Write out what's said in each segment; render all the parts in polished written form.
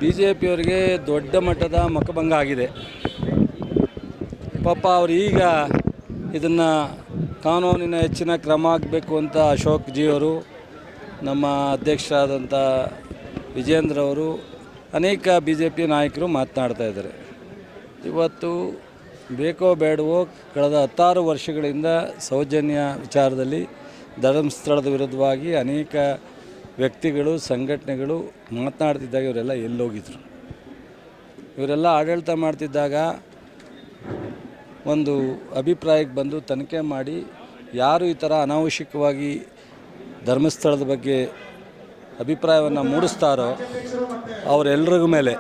B J ಪಿಯವರಿಗೆ ದೊಡ್ಡ ಮಟ್ಟದ ಮುಖಭಂಗ ಆಗಿದೆ. ಪಾಪ ಅವರು ಈಗ ಇದನ್ನು ಕಾನೂನಿನ ಹೆಚ್ಚಿನ ಕ್ರಮ ಆಗಬೇಕು ಅಂತ ಅಶೋಕ್ ಜಿ ಅವರು, ನಮ್ಮ ಅಧ್ಯಕ್ಷರಾದಂಥ ವಿಜೇಂದ್ರ ಅವರು, ಅನೇಕ ಬಿ ಜೆ ಪಿ ನಾಯಕರು ಮಾತನಾಡ್ತಾ ಇದ್ದಾರೆ. ಇವತ್ತು ಬೇಕೋ ಬೇಡವೋ ಕಳೆದ 16 ವರ್ಷಗಳಿಂದ ಸೌಜನ್ಯ ವಿಚಾರದಲ್ಲಿ ಧರ್ಮಸ್ಥಳದ ವಿರುದ್ಧವಾಗಿ ಅನೇಕ ವ್ಯಕ್ತಿಗಳು, ಸಂಘಟನೆಗಳು ಮಾತನಾಡ್ತಿದ್ದಾಗ ಇವರೆಲ್ಲ ಎಲ್ಲೋಗಿದ್ರು? ಇವರೆಲ್ಲ ಆಡಳಿತ ಮಾಡ್ತಿದ್ದಾಗ ಒಂದು ಅಭಿಪ್ರಾಯಕ್ಕೆ ಬಂದು ತನಿಖೆ ಮಾಡಿ ಯಾರು ಈ ಥರ ಅನಾವಶ್ಯಕವಾಗಿ ಧರ್ಮಸ್ಥಳದ ಬಗ್ಗೆ ಅಭಿಪ್ರಾಯವನ್ನು ಮೂಡಿಸ್ತಾರೋ ಅವರೆಲ್ಲರಿಗೂ ಮೇಲೆ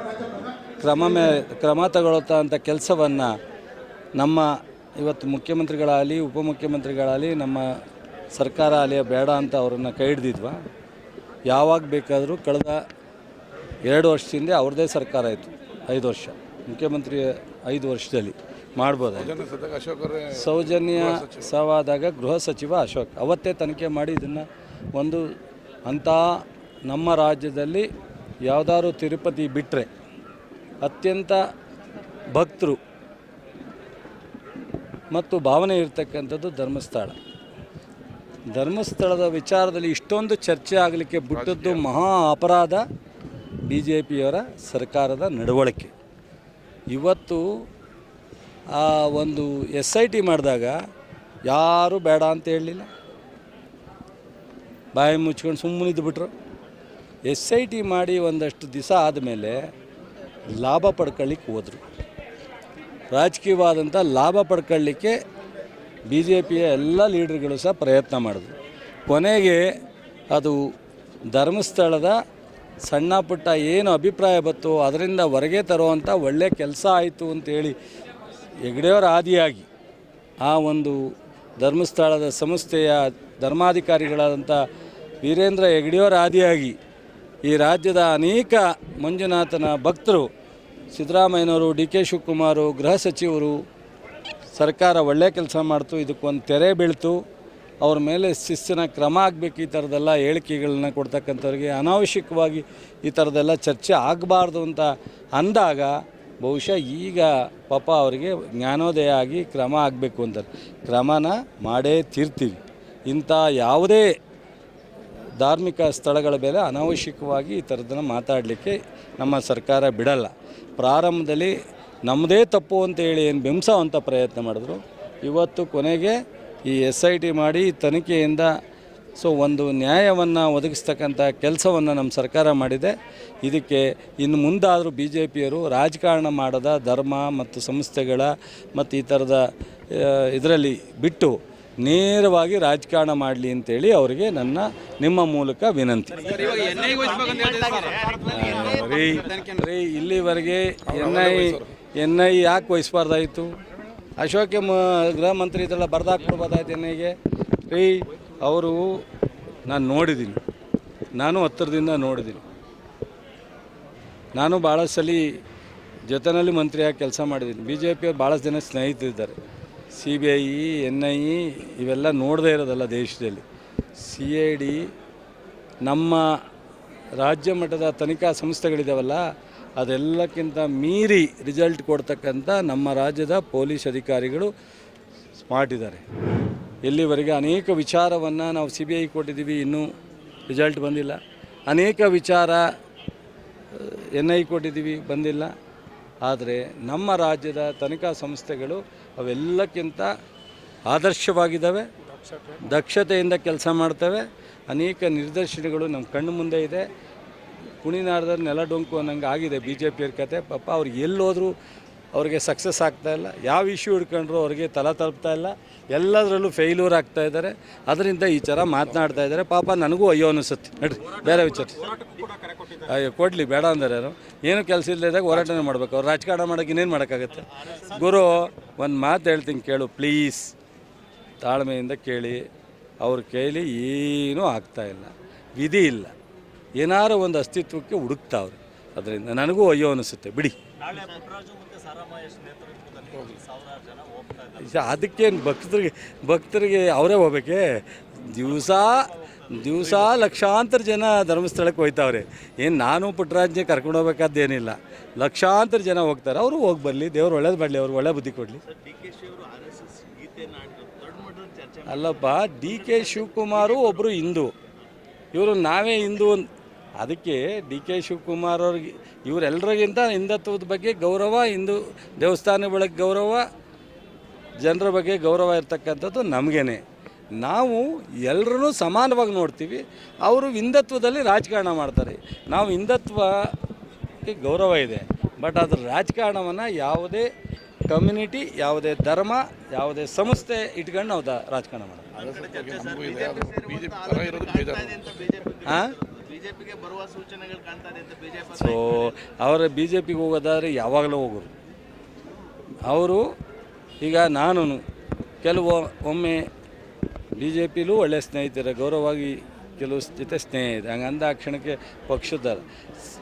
ಕ್ರಮ ತಗೊಳ್ಳುವಂಥ ಕೆಲಸವನ್ನು ನಮ್ಮ ಇವತ್ತು ಮುಖ್ಯಮಂತ್ರಿಗಳಾಗಲಿ, ಉಪಮುಖ್ಯಮಂತ್ರಿಗಳಾಗಲಿ, ನಮ್ಮ ಸರ್ಕಾರ ಆಗಲಿ ಬೇಡ ಅಂತ ಅವರನ್ನು ಕೈ ಹಿಡ್ದಿದ್ವಾ? ಯಾವಾಗ ಬೇಕಾದರೂ ಕಳೆದ 2 ವರ್ಷದಿಂದ ಅವ್ರದ್ದೇ ಸರ್ಕಾರ ಆಯಿತು. 5 ವರ್ಷ ಮುಖ್ಯಮಂತ್ರಿ 5 ವರ್ಷದಲ್ಲಿ ಮಾಡ್ಬೋದಾಗಿತ್ತು. ಸೌಜನ್ಯ ಸವಾದಾಗ ಗೃಹ ಸಚಿವ ಅಶೋಕ್ ಅವತ್ತೇ ತನಿಖೆ ಮಾಡಿ ಇದನ್ನು ಒಂದು ಅಂಥ ನಮ್ಮ ರಾಜ್ಯದಲ್ಲಿ ಯಾವುದಾದ್ರು ತಿರುಪತಿ ಬಿಟ್ಟರೆ ಅತ್ಯಂತ ಭಕ್ತರು ಮತ್ತು ಭಾವನೆ ಇರ್ತಕ್ಕಂಥದ್ದು ಧರ್ಮಸ್ಥಳದ ವಿಚಾರದಲ್ಲಿ ಇಷ್ಟೊಂದು ಚರ್ಚೆ ಆಗಲಿಕ್ಕೆ ಬಿಟ್ಟದ್ದು ಮಹಾ ಅಪರಾಧ ಬಿ ಜೆ ಪಿಯವರ ಸರ್ಕಾರದ ನಡವಳಿಕೆ. ಇವತ್ತು ಆ ಒಂದು SIT ಮಾಡಿದಾಗ ಯಾರೂ ಬೇಡ ಅಂತ ಹೇಳಲಿಲ್ಲ, ಬಾಯಿ ಮುಚ್ಕೊಂಡು ಸುಮ್ಮನಿದ್ದು ಬಿಟ್ರು. SIT ಮಾಡಿ ಒಂದಷ್ಟು ದಿವಸ ಆದಮೇಲೆ ಲಾಭ ಪಡ್ಕೊಳ್ಳಿಕ್ಕೆ ಹೋದರು. ರಾಜಕೀಯವಾದಂಥ ಲಾಭ ಪಡ್ಕೊಳ್ಳಿಕ್ಕೆ ಬಿ ಜೆ ಪಿಯ ಎಲ್ಲ ಲೀಡರ್ಗಳು ಸಹ ಪ್ರಯತ್ನ ಮಾಡಿದ್ರು. ಕೊನೆಗೆ ಅದು ಧರ್ಮಸ್ಥಳದ ಸಣ್ಣ ಪುಟ್ಟ ಏನು ಅಭಿಪ್ರಾಯ ಬಂತು ಅದರಿಂದ ಹೊರಗೆ ತರುವಂಥ ಒಳ್ಳೆಯ ಕೆಲಸ ಆಯಿತು ಅಂತೇಳಿ ಹೆಗ್ಡೆಯವರ ಆದಿಯಾಗಿ ಆ ಒಂದು ಧರ್ಮಸ್ಥಳದ ಸಂಸ್ಥೆಯ ಧರ್ಮಾಧಿಕಾರಿಗಳಾದಂಥ ವೀರೇಂದ್ರ ಹೆಗ್ಡೆಯವರ ಆದಿಯಾಗಿ ಈ ರಾಜ್ಯದ ಅನೇಕ ಮಂಜುನಾಥನ ಭಕ್ತರು, ಸಿದ್ದರಾಮಯ್ಯನವರು, DK ಶಿವಕುಮಾರು, ಗೃಹ ಸಚಿವರು, ಸರ್ಕಾರ ಒಳ್ಳೆಯ ಕೆಲಸ ಮಾಡ್ತು, ಇದಕ್ಕೊಂದು ತೆರೆ ಬೀಳ್ತು, ಅವ್ರ ಮೇಲೆ ಶಿಸ್ತಿನ ಕ್ರಮ ಆಗಬೇಕು. ಈ ಥರದ್ದೆಲ್ಲ ಹೇಳಿಕೆಗಳನ್ನ ಕೊಡ್ತಕ್ಕಂಥವ್ರಿಗೆ ಅನಾವಶ್ಯಕವಾಗಿ ಈ ಥರದ್ದೆಲ್ಲ ಚರ್ಚೆ ಆಗಬಾರ್ದು ಅಂತ ಅಂದಾಗ ಬಹುಶಃ ಈಗ ಪಾಪ ಅವರಿಗೆ ಜ್ಞಾನೋದಯ ಆಗಿ ಕ್ರಮ ಆಗಬೇಕು ಅಂತಾರೆ. ಕ್ರಮನ ಮಾಡೇ ತೀರ್ತೀವಿ. ಇಂಥ ಯಾವುದೇ ಧಾರ್ಮಿಕ ಸ್ಥಳಗಳ ಮೇಲೆ ಅನಾವಶ್ಯಕವಾಗಿ ಈ ಥರದನ್ನು ಮಾತಾಡಲಿಕ್ಕೆ ನಮ್ಮ ಸರ್ಕಾರ ಬಿಡಲ್ಲ. ಪ್ರಾರಂಭದಲ್ಲಿ ನಮ್ಮದೇ ತಪ್ಪು ಅಂತೇಳಿ ಏನು ಬಿಂಬಿಸೋವಂಥ ಪ್ರಯತ್ನ ಮಾಡಿದ್ರು. ಇವತ್ತು ಕೊನೆಗೆ ಈ SIT ಮಾಡಿ ತನಿಖೆಯಿಂದ ಒಂದು ನ್ಯಾಯವನ್ನು ಒದಗಿಸ್ತಕ್ಕಂಥ ಕೆಲಸವನ್ನು ನಮ್ಮ ಸರ್ಕಾರ ಮಾಡಿದೆ. ಇದಕ್ಕೆ ಇನ್ನು ಮುಂದಾದರೂ ಬಿ ಜೆ ಪಿಯವರು ರಾಜಕಾರಣ ಮಾಡದ ಧರ್ಮ ಮತ್ತು ಸಂಸ್ಥೆಗಳ ಮತ್ತು ಈ ಥರದ ಇದರಲ್ಲಿ ಬಿಟ್ಟು ನೇರವಾಗಿ ರಾಜಕಾರಣ ಮಾಡಲಿ ಅಂತೇಳಿ ಅವರಿಗೆ ನಿಮ್ಮ ಮೂಲಕ ವಿನಂತಿ. ಇಲ್ಲಿವರೆಗೆ NI ಯಾಕೆ ವಹಿಸಬಾರ್ದಾಯಿತು? ಅಶೋಕ್ ಗೃಹ ಮಂತ್ರಿ ಇದೆಲ್ಲ ಬರ್ದಾಕ್ಬಿಡ್ಬೋದಾಯ್ತು NIಗೆ. ಅವರು ನಾನು ನೋಡಿದ್ದೀನಿ, ನಾನು ಹತ್ತಿರದಿಂದ ನೋಡಿದ್ದೀನಿ. ನಾನು ಭಾಳ ಸಲ ಜೊತೆಯಲ್ಲಿ ಮಂತ್ರಿಯಾಗಿ ಕೆಲಸ ಮಾಡಿದ್ದೀನಿ. ಬಿ ಜೆ ಪಿಯವ್ರು ಭಾಳಷ್ಟು ಜನ ಸ್ನೇಹಿತರಿದ್ದಾರೆ. CBI, NI ಇವೆಲ್ಲ ನೋಡದೇ ಇರೋದಲ್ಲ ದೇಶದಲ್ಲಿ. CID ನಮ್ಮ ರಾಜ್ಯ ಮಟ್ಟದ ತನಿಖಾ ಸಂಸ್ಥೆಗಳಿದ್ದಾವಲ್ಲ, ಅದೆಲ್ಲಕ್ಕಿಂತ ಮೀರಿ ರಿಸಲ್ಟ್ ಕೊಡ್ತಕ್ಕಂಥ ನಮ್ಮ ರಾಜ್ಯದ ಪೊಲೀಸ್ ಅಧಿಕಾರಿಗಳು ಸ್ಮಾರ್ಟ್ ಇದ್ದಾರೆ. ಎಲ್ಲಿವರೆಗೆ ಅನೇಕ ವಿಚಾರವನ್ನು ನಾವು CBI ಕೊಟ್ಟಿದ್ದೀವಿ, ಇನ್ನೂ ರಿಸಲ್ಟ್ ಬಂದಿಲ್ಲ. ಅನೇಕ ವಿಚಾರ NI ಕೊಟ್ಟಿದ್ದೀವಿ, ಬಂದಿಲ್ಲ. ಆದರೆ ನಮ್ಮ ರಾಜ್ಯದ ತನಿಖಾ ಸಂಸ್ಥೆಗಳು ಅವೆಲ್ಲಕ್ಕಿಂತ ಆದರ್ಶವಾಗಿದ್ದಾವೆ, ದಕ್ಷತೆಯಿಂದ ಕೆಲಸ ಮಾಡ್ತವೆ. ಅನೇಕ ನಿದರ್ಶನಗಳು ನಮ್ಮ ಕಣ್ಣು ಮುಂದೆ ಇದೆ. ಕುಣಿನಾಡದ ನೆಲ ಡೊಂಕು ಅನ್ನಂಗೆ ಆಗಿದೆ ಬಿ ಜೆ ಪಿಯವ್ರ ಕತೆ. ಪಾಪ ಅವ್ರಿಗೆ ಎಲ್ಲೋದ್ರೂ ಅವ್ರಿಗೆ ಸಕ್ಸಸ್ ಆಗ್ತಾಯಿಲ್ಲ. ಯಾವ ಇಶ್ಯೂ ಹಿಡ್ಕೊಂಡ್ರು ಅವ್ರಿಗೆ ತಲುಪ್ತಾ ಇಲ್ಲ. ಎಲ್ಲದರಲ್ಲೂ ಫೇಲ್ಯೂರ್ ಆಗ್ತಾಯಿದ್ದಾರೆ. ಅದರಿಂದ ಈ ಥರ ಮಾತನಾಡ್ತಾ ಇದ್ದಾರೆ. ಪಾಪ ನನಗೂ ಅಯ್ಯೋ ಅನಿಸುತ್ತೆ. ನಡ್ರಿ ಬೇರೆ ವಿಚಾರ ಅಯ್ಯೋ ಕೊಡಲಿ, ಬೇಡ ಅಂದರೆ ಏನು ಕೆಲಸ ಇಲ್ಲದಾಗ ಹೋರಾಟನೇ ಮಾಡ್ಬೇಕು. ಅವ್ರು ರಾಜಕಾರಣ ಮಾಡೋಕೆ ಇನ್ನೇನು ಮಾಡೋಕ್ಕಾಗತ್ತೆ? ಗುರು ಒಂದು ಮಾತು ಹೇಳ್ತೀನಿ ಕೇಳು ಪ್ಲೀಸ್, ತಾಳ್ಮೆಯಿಂದ ಕೇಳಿ. ಅವ್ರ ಕೈಲಿ ಏನೂ ಆಗ್ತಾಯಿಲ್ಲ, ವಿಧಿ ಇಲ್ಲ, ಏನಾರು ಒಂದು ಅಸ್ತಿತ್ವಕ್ಕೆ ಹುಡುಕ್ತಾವ್ರೆ. ಅದರಿಂದ ನನಗೂ ಅಯ್ಯೋ ಅನಿಸುತ್ತೆ. ಬಿಡಿ, ಅದಕ್ಕೇನು ಭಕ್ತರಿಗೆ ಅವರೇ ಹೋಗ್ಬೇಕೆ? ದಿವಸ ದಿವಸ ಲಕ್ಷಾಂತರ ಜನ ಧರ್ಮಸ್ಥಳಕ್ಕೆ ಹೋಯ್ತಾವ್ರೆ. ಏನು ನಾನು ಪುಟ್ಟರಾಜ್ಞೆ ಕರ್ಕೊಂಡು ಹೋಗ್ಬೇಕಾದ್ದೇನಿಲ್ಲ, ಲಕ್ಷಾಂತರ ಜನ ಹೋಗ್ತಾರೆ. ಅವರು ಹೋಗಿ ಬರಲಿ, ದೇವ್ರು ಒಳ್ಳೇದು ಮಾಡಲಿ, ಅವ್ರು ಒಳ್ಳೆ ಬುದ್ಧಿ ಕೊಡಲಿ. ಅಲ್ಲಪ್ಪ, ಡಿ ಕೆ ಶಿವಕುಮಾರು ಒಬ್ಬರು ಹಿಂದೂ, ಇವರು ನಾವೇ ಹಿಂದೂ ಅದಕ್ಕೆ ಡಿ ಕೆ ಶಿವಕುಮಾರ್ ಅವ್ರಿಗೆ ಇವರೆಲ್ಲರಿಗಿಂತ ಹಿಂದುತ್ವದ ಬಗ್ಗೆ ಗೌರವ, ಹಿಂದೂ ದೇವಸ್ಥಾನಗಳಿಗೆ ಗೌರವ, ಜನರ ಬಗ್ಗೆ ಗೌರವ ಇರ್ತಕ್ಕಂಥದ್ದು ನಮಗೇನೆ. ನಾವು ಎಲ್ಲರೂ ಸಮಾನವಾಗಿ ನೋಡ್ತೀವಿ. ಅವರು ಹಿಂದುತ್ವದಲ್ಲಿ ರಾಜಕಾರಣ ಮಾಡ್ತಾರೆ. ನಾವು ಹಿಂದುತ್ವಕ್ಕೆ ಗೌರವ ಇದೆ, ಬಟ್ ಅದ್ರ ರಾಜಕಾರಣವನ್ನು ಯಾವುದೇ ಕಮ್ಯುನಿಟಿ, ಯಾವುದೇ ಧರ್ಮ, ಯಾವುದೇ ಸಂಸ್ಥೆ ಇಟ್ಕೊಂಡು ನಾವು ರಾಜಕಾರಣ ಮಾಡೋದು. ಹಾಂ, ಸೊ ಅವರ ಬಿ ಜೆ ಪಿಗೆ ಹೋಗೋದಾದ್ರೆ ಯಾವಾಗಲೂ ಹೋಗೋರು ಅವರು. ಈಗ ನಾನು ಕೆಲವು ಒಮ್ಮೆ ಬಿ ಜೆ ಪಿಲೂ ಒಳ್ಳೆಯ ಸ್ನೇಹಿತರ ಗೌರವವಾಗಿ ಕೆಲವು ಜೊತೆ ಸ್ನೇಹ ಇದೆ. ಹಂಗೆ ಅಂದ ಕ್ಷಣಕ್ಕೆ ಪಕ್ಷದ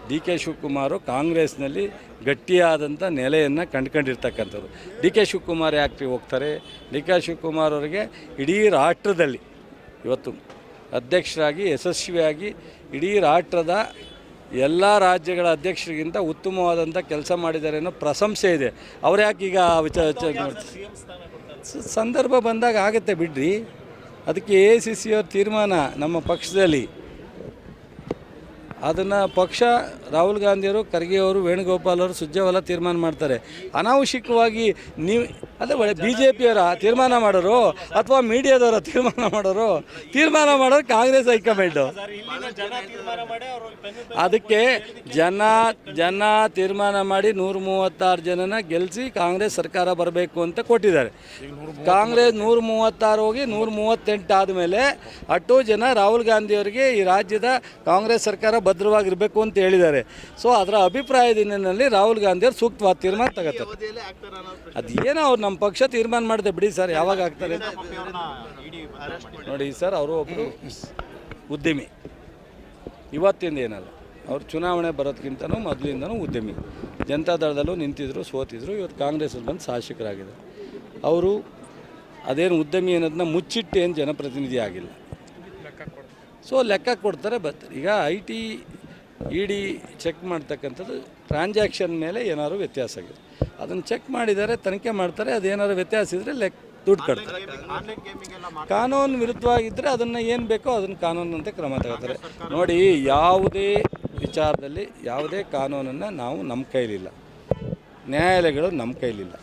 ಡಿ ಕೆ ಶಿವಕುಮಾರು ಕಾಂಗ್ರೆಸ್ನಲ್ಲಿ ಗಟ್ಟಿಯಾದಂಥ ನೆಲೆಯನ್ನು ಕಂಡುಕೊಂಡಿರ್ತಕ್ಕಂಥವ್ರು. ಡಿ ಕೆ ಶಿವಕುಮಾರ್ ಯಾಕೆ ಹೋಗ್ತಾರೆ? ಡಿ ಕೆ ಶಿವಕುಮಾರ್ ಅವರಿಗೆ ಇಡೀ ರಾಷ್ಟ್ರದಲ್ಲಿ ಇವತ್ತು ಅಧ್ಯಕ್ಷರಾಗಿ ಯಶಸ್ವಿಯಾಗಿ ಇಡೀ ರಾಷ್ಟ್ರದ ಎಲ್ಲ ರಾಜ್ಯಗಳ ಅಧ್ಯಕ್ಷರಿಗಿಂತ ಉತ್ತಮವಾದಂಥ ಕೆಲಸ ಮಾಡಿದ್ದಾರೆ ಅನ್ನೋ ಪ್ರಶಂಸೆ ಇದೆ. ಅವ್ರು ಯಾಕೆ ಈಗ ಸಂದರ್ಭ ಬಂದಾಗ ಆಗುತ್ತೆ ಬಿಡ್ರಿ. ಅದಕ್ಕೆ ಎ ಸಿ ಸಿ ಅವ್ರ ತೀರ್ಮಾನ ನಮ್ಮ ಪಕ್ಷದಲ್ಲಿ, ಅದನ್ನು ಪಕ್ಷ ರಾಹುಲ್ ಗಾಂಧಿಯವರು, ಖರ್ಗೆ ಅವರು, ವೇಣುಗೋಪಾಲ್ ಅವರು, ಸುರ್ಜೇವಾಲಾ ತೀರ್ಮಾನ ಮಾಡ್ತಾರೆ. ಅನಾವಶ್ಯಕವಾಗಿ ನೀವು ಅದೇ ಬಿ ಜೆ ಪಿಯವರ ತೀರ್ಮಾನ ಮಾಡೋರು ಅಥವಾ ಮೀಡಿಯಾದವರ ತೀರ್ಮಾನ ಮಾಡೋರು ಕಾಂಗ್ರೆಸ್ ಹೈಕಮಾಂಡು. ಅದಕ್ಕೆ ಜನ ತೀರ್ಮಾನ ಮಾಡಿ 136 ಜನನ ಗೆಲ್ಲಿಸಿ ಕಾಂಗ್ರೆಸ್ ಸರ್ಕಾರ ಬರಬೇಕು ಅಂತ ಕೊಟ್ಟಿದ್ದಾರೆ. ಕಾಂಗ್ರೆಸ್ 136 ಹೋಗಿ 138 ಆದಮೇಲೆ ಅಷ್ಟು ಜನ ರಾಹುಲ್ ಗಾಂಧಿಯವರಿಗೆ ಈ ರಾಜ್ಯದ ಕಾಂಗ್ರೆಸ್ ಸರ್ಕಾರ ಭದ್ರವಾಗಿರಬೇಕು ಅಂತ ಹೇಳಿದ್ದಾರೆ. ಸೊ ಅದರ ಅಭಿಪ್ರಾಯದಲ್ಲಿ ರಾಹುಲ್ ಗಾಂಧಿಯವರು ಸೂಕ್ತವಾದ ತೀರ್ಮಾನ ತಗೋತಾರೆ. ಅದೇನೋ ಅವ್ರು ನಮ್ಮ ಪಕ್ಷ ತೀರ್ಮಾನ ಮಾಡಿದೆ ಬಿಡಿ ಸರ್, ಯಾವಾಗ ಆಗ್ತಾರೆ ನೋಡಿ ಸರ್. ಅವರು ಒಬ್ಬರು ಉದ್ಯಮಿ, ಇವತ್ತಿಂದ ಏನಲ್ಲ, ಅವ್ರು ಚುನಾವಣೆ ಬರೋದಕ್ಕಿಂತನೂ ಮೊದಲಿಂದನೂ ಉದ್ಯಮಿ. ಜನತಾದಳದಲ್ಲೂ ನಿಂತಿದ್ರು, ಸೋತಿದ್ರು. ಇವತ್ತು ಕಾಂಗ್ರೆಸ್ಸಲ್ಲಿ ಬಂದು ಶಾಸಕರಾಗಿದ್ದಾರೆ. ಅವರು ಅದೇನು ಉದ್ಯಮಿ ಅನ್ನೋದನ್ನ ಮುಚ್ಚಿಟ್ಟು ಏನು ಜನಪ್ರತಿನಿಧಿ ಆಗಿಲ್ಲ. ಸೊ ಲೆಕ್ಕ ಕೊಡ್ತಾರೆ, ಬರ್ತಾರೆ. ಈಗ ಇ ಡಿ ಚೆಕ್ ಮಾಡ್ತಕ್ಕಂಥದ್ದು ಟ್ರಾನ್ಸಾಕ್ಷನ್ ಮೇಲೆ ಏನಾದ್ರು ವ್ಯತ್ಯಾಸ ಆಗಿದೆ, ಅದನ್ನು ಚೆಕ್ ಮಾಡಿದ್ದಾರೆ, ತನಿಖೆ ಮಾಡ್ತಾರೆ. ಅದೇನಾದ್ರು ವ್ಯತ್ಯಾಸ ಇದ್ದರೆ ದುಡ್ಡು ಕಟ್ತಾರೆ. ಕಾನೂನು ವಿರುದ್ಧವಾಗಿದ್ದರೆ ಅದನ್ನು ಏನು ಬೇಕೋ ಅದನ್ನು ಕಾನೂನಂತೆ ಕ್ರಮ ತಗೋತಾರೆ. ನೋಡಿ, ಯಾವುದೇ ವಿಚಾರದಲ್ಲಿ ಯಾವುದೇ ಕಾನೂನನ್ನು ನಾವು ನಮ್ಮ ಕೈಲಿಲ್ಲ, ನ್ಯಾಯಾಲಯಗಳು ನಮ್ಮ ಕೈಲಿಲ್ಲ.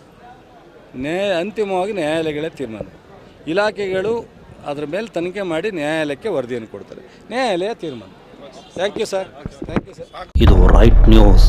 ಅಂತಿಮವಾಗಿ ನ್ಯಾಯಾಲಯಗಳೇ ತೀರ್ಮಾನ. ಇಲಾಖೆಗಳು ಅದ್ರ ಮೇಲೆ ತನಿಖೆ ಮಾಡಿ ನ್ಯಾಯಾಲಯಕ್ಕೆ ವರದಿಯನ್ನು ಕೊಡ್ತಾರೆ, ನ್ಯಾಯಾಲಯ ತೀರ್ಮಾನ. Thank you sir. ಇದು ರೈಟ್ ನ್ಯೂಸ್.